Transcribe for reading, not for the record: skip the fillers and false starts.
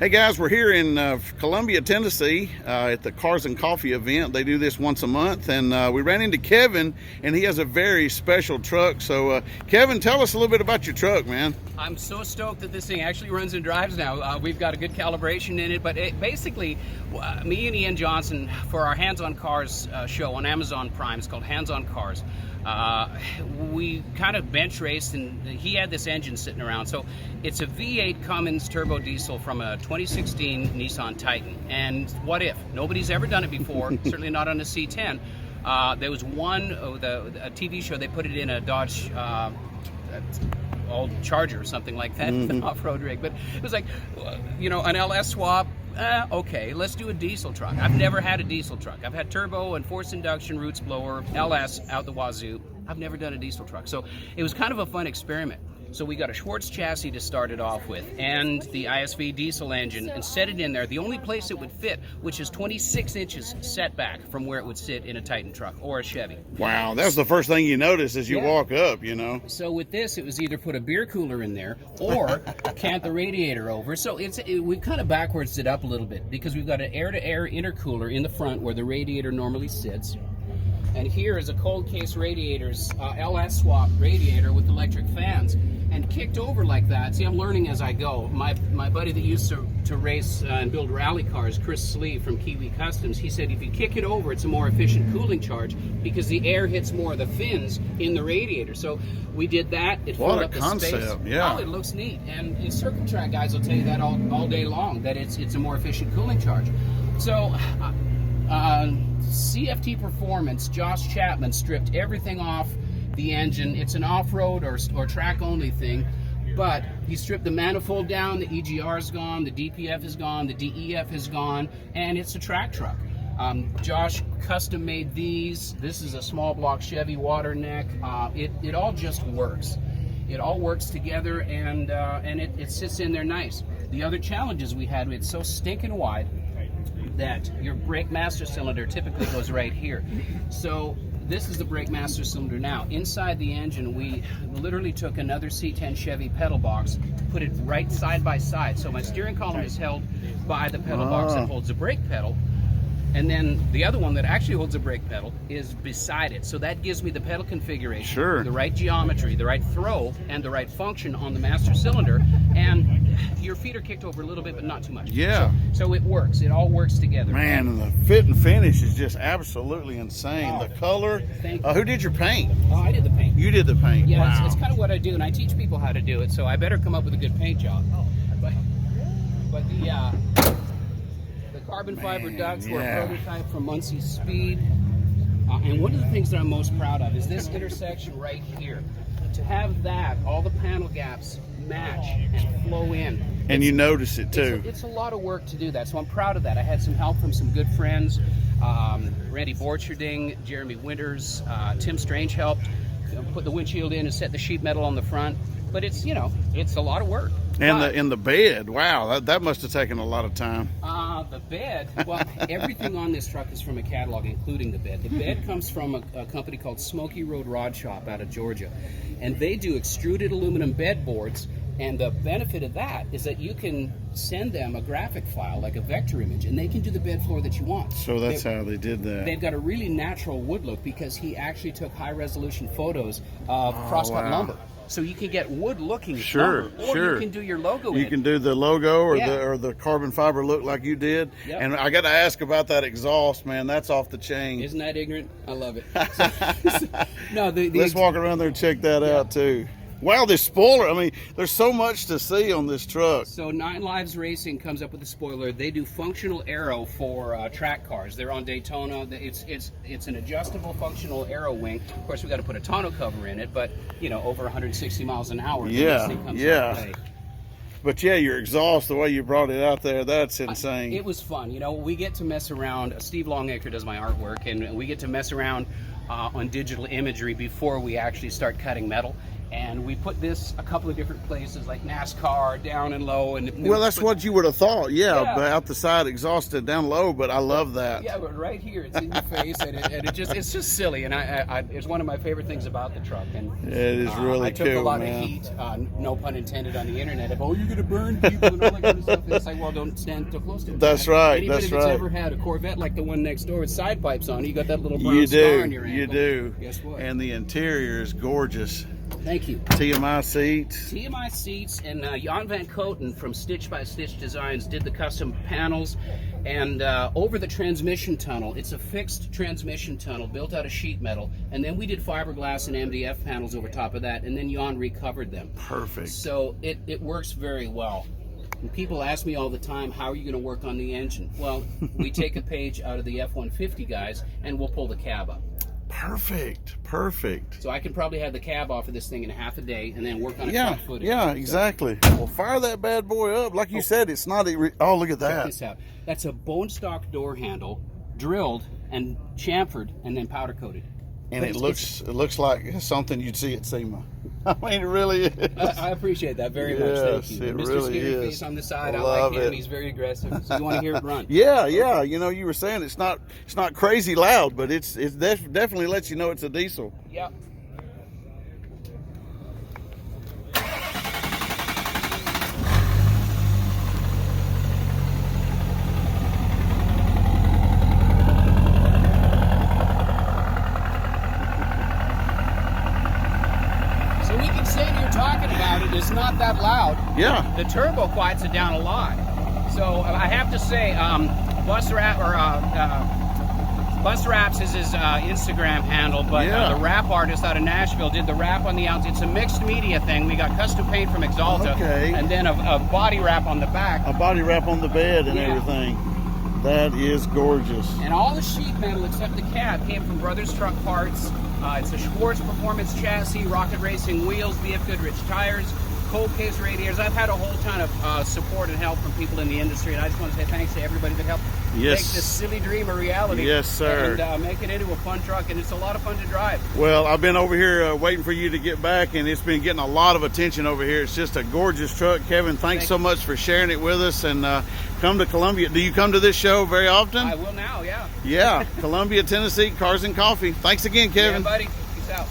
Hey guys, we're here in Columbia, Tennessee at the Cars and Coffee event. They do this once a month, and we ran into Kevin, and he has a very special truck. So Kevin, tell us a little bit about your truck, man. I'm so stoked that this thing actually runs and drives now. We've got a good calibration in it, but basically, me and Ian Johnson, for our Hands on Cars show on Amazon Prime, it's called Hands on Cars, we kind of bench raced, and he had this engine sitting around. So it's a V8 Cummins turbo diesel from a 2016 Nissan Titan. And what if? Nobody's ever done it before, certainly not on a C10. There was a TV show, they put it in a Dodge old Charger or something like that, an off-road rig. But it was like, you know, an LS swap. Okay, let's do a diesel truck. I've never had a diesel truck. I've had turbo and forced induction, roots blower, LS out the wazoo. I've never done a diesel truck. So it was kind of a fun experiment. So we got a Schwartz chassis to start it off with, and the ISV diesel engine, and set it in there. The only place it would fit, which is 26 inches setback from where it would sit in a Titan truck or a Chevy. Wow, that was the first thing you notice as you walk up, you know. So with this, it was either put a beer cooler in there or cant the radiator over. So we kind of backwards it up a little bit, because we've got an air-to-air intercooler in the front where the radiator normally sits. And here is a cold case radiators, LS swap radiator with electric fans, and kicked over like that. See, I'm learning as I go. My buddy that used to race and build rally cars, Chris Slee from Kiwi Customs, he said if you kick it over, it's a more efficient cooling charge because the air hits more of the fins in the radiator. So we did that. It filled up the space. Yeah. Oh, it looks neat. And circuit track guys will tell you that all day long, that it's a more efficient cooling charge. So CFT Performance, Josh Chapman stripped everything off the engine. It's an off-road or track-only thing, but he stripped the manifold down, the EGR is gone, the DPF is gone, the DEF is gone, and it's a track truck. Josh custom made these. This is a small block Chevy water neck. It all just works. It all works together, and it sits in there nice. The other challenges we had, it's so stinking wide that your brake master cylinder typically goes right here. So this is the brake master cylinder now. Inside the engine, we literally took another C10 Chevy pedal box, put it right side by side. So my steering column is held by the pedal box that holds the brake pedal. And then the other one that actually holds a brake pedal is beside it. So that gives me the pedal configuration, the right geometry, the right throw, and the right function on the master cylinder. And your feet are kicked over a little bit, but not too much. Yeah. So it works. It all works together. Man, and the fit and finish is just absolutely insane. The color. Who did your paint? Oh, I did the paint. You did the paint. Yeah, wow. It's kind of what I do, and I teach people how to do it, so I better come up with a good paint job. But the carbon fiber ducts were a prototype from Muncie Speed. And one of the things that I'm most proud of is this intersection right here. To have that, all the panel gaps match and flow in. And you notice it too. It's a lot of work to do that, so I'm proud of that. I had some help from some good friends. Randy Borcherding, Jeremy Winters, Tim Strange helped put the windshield in and set the sheet metal on the front. But it's, you know, it's a lot of work. And the bed, wow, that must have taken a lot of time. The bed, well, everything on this truck is from a catalog, including the bed. The bed comes from a company called Smoky Road Rod Shop out of Georgia. And they do extruded aluminum bed boards. And the benefit of that is that you can send them a graphic file, like a vector image, and they can do the bed floor that you want. So that's how they did that. They've got a really natural wood look because he actually took high-resolution photos of crosscut lumber. So you can get wood looking lumber, or you can do your logo. You can do the logo or the carbon fiber look like you did. Yep. And I got to ask about that exhaust, man. That's off the chain. Isn't that ignorant? I love it. No, let's walk around there and check that out too. Wow, this spoiler, I mean, there's so much to see on this truck. So 9 Lives Racing comes up with a spoiler. They do functional aero for track cars. They're on Daytona. It's an adjustable functional aero wing. Of course, we got to put a tonneau cover in it, but, you know, over 160 miles an hour. But yeah, your exhaust, the way you brought it out there, that's insane. It was fun. You know, we get to mess around. Steve Longacre does my artwork, and we get to mess around on digital imagery before we actually start cutting metal. And we put this a couple of different places, like NASCAR, down and low. And well, that's what you would have thought. Yeah, but out the side, exhausted, down low. But I love that. Yeah, but right here, it's in your face, and it's just silly. And it's one of my favorite things about the truck. And it is really cool. I took a lot of heat, no pun intended, on the internet. Of, you're gonna burn people and all that kind of stuff. And it's like, well, don't stand too close to it. That's right. Anybody that's ever had a Corvette like the one next door with side pipes on, you got that little brown scar on your ankle. You do. Guess what? And the interior is gorgeous. Thank you. TMI seats. TMI seats, and Jan Van Koten from Stitch by Stitch Designs did the custom panels. And over the transmission tunnel, it's a fixed transmission tunnel built out of sheet metal. And then we did fiberglass and MDF panels over top of that, and then Jan recovered them. Perfect. So it works very well. And people ask me all the time, how are you going to work on the engine? Well, we take a page out of the F-150 guys, and we'll pull the cab up. Perfect. So I can probably have the cab off of this thing in a half a day and then work on front footage. Yeah, exactly. Well, fire that bad boy up. Like you said, it's not oh, look at that. Check this out. That's a bone stock door handle, drilled and chamfered and then powder coated. And it looks like something you'd see at SEMA. I mean, it really is. I appreciate that very much. Thank you. It Mr. really Scary is. Face on the side. I like him. He's very aggressive. So you want to hear it run? Yeah. You know, you were saying it's not crazy loud, but it definitely lets you know it's a diesel. Yep. It's not that loud. Yeah. The turbo quiets it down a lot. So I have to say, Bus Raps is his Instagram handle, but the rap artist out of Nashville did the wrap on the outside. It's a mixed media thing. We got custom paint from Exalta, and then a body wrap on the back. A body wrap on the bed and everything. That is gorgeous. And all the sheet metal except the cab came from Brothers Truck Parts. It's a Schwartz Performance chassis, Rocket Racing wheels, BF Goodrich tires, cold case radiators. I've had a whole ton of support and help from people in the industry, and I just want to say thanks to everybody that helped make this silly dream a reality. Yes, sir. And make it into a fun truck, and it's a lot of fun to drive. Well, I've been over here waiting for you to get back, and it's been getting a lot of attention over here. It's just a gorgeous truck. Kevin, thanks so much for sharing it with us, and come to Columbia. Do you come to this show very often? I will now, yeah. Yeah, Columbia, Tennessee, Cars and Coffee. Thanks again, Kevin. Yeah, buddy. Peace out.